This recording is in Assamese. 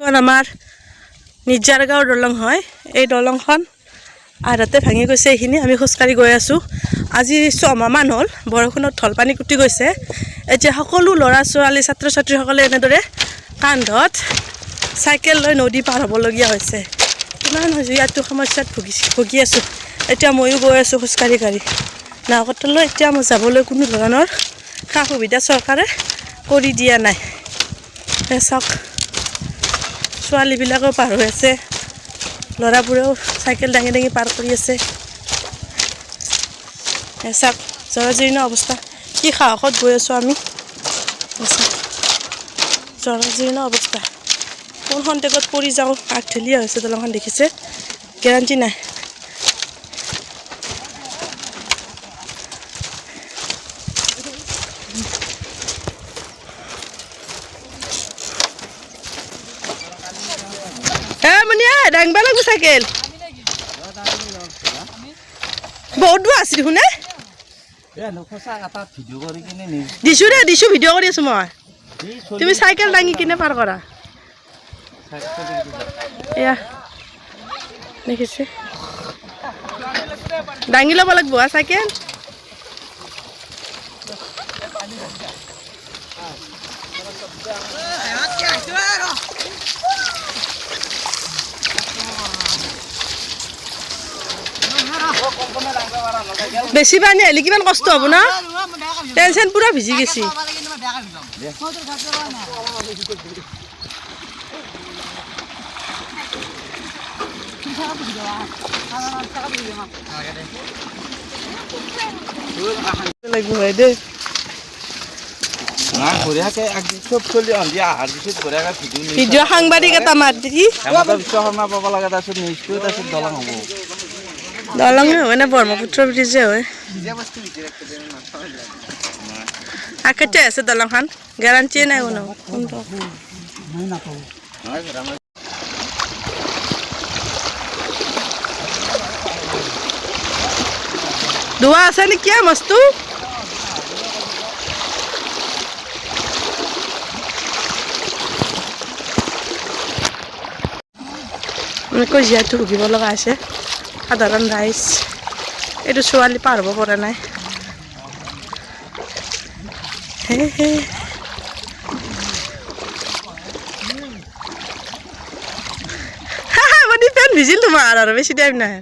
আমাৰ নিজাৰগাঁও দলং হয়। এই দলংখন আধাতে ভাঙি গৈছে। এইখিনি আমি খোজকাঢ়ি গৈ আছোঁ। আজি 6 মাহমান হ'ল বৰষুণত ঢল পানী কুটি গৈছে। এতিয়া সকলো ল'ৰা ছোৱালী ছাত্ৰ ছাত্ৰীসকলে এনেদৰে কান্ধত চাইকেল লৈ নদী পাৰ হ'বলগীয়া হৈছে। কিমান হৈছে ইয়াতো সমস্যাত ভুগি আছোঁ। এতিয়া ময়ো গৈ আছোঁ খোজকাঢ়ি কাঢ়ি নাওকটলৈ। এতিয়া মই যাবলৈ কোনো ধৰণৰ সা সুবিধা চৰকাৰে কৰি দিয়া নাই। চাওক ছোৱালীবিলাকেও পাৰ হৈ আছে, ল'ৰাবোৰেও চাইকেল দাঙি দাঙি পাৰ কৰি আছে। চাওক জৰাজীৰ্ণ অৱস্থা। কি সাহসত গৈ আছোঁ আমি। জৰাজীৰ্ণ অৱস্থা। কোন খন্তেকত পৰি যাওঁ। আগঢেলিয়া হৈছে দলংখন, দেখিছে, গেৰাণ্টি নাই। দাঙবা লাগব চাইকেল বহুত দূৰ আছিল শুনে দিছো ভিডিঅ' কৰি আছো মই। তুমি চাইকেল দাঙি কিনে পাৰ কৰা। এয়া দেখিছে, দাঙি ল'ব লাগিব চাইকেল। বেছি পানী আহিলে কিমান কষ্ট হ'ব না। টেনচন পুৰা ভিজি গেছি। ভিডিঅ' সাংবাদিক এটা মাত দি দলঙে হয় না ব্ৰহ্মপুত্ৰ ব্ৰিজে হয়। আকেতে আছে দলংখন, গেৰাণ্টিয়ে নাই কোনো। দুৱা আছে নেকি মস্তু। এনেকৈ জীয়াটো ভুগিব লগা আছে সাধাৰণ ৰাইজ। এইটো ছোৱালী পাৰ হ'ব পৰা নাই। মানে পেন ভিজিল তোমাৰ আৰু বেছি টাইম নাই।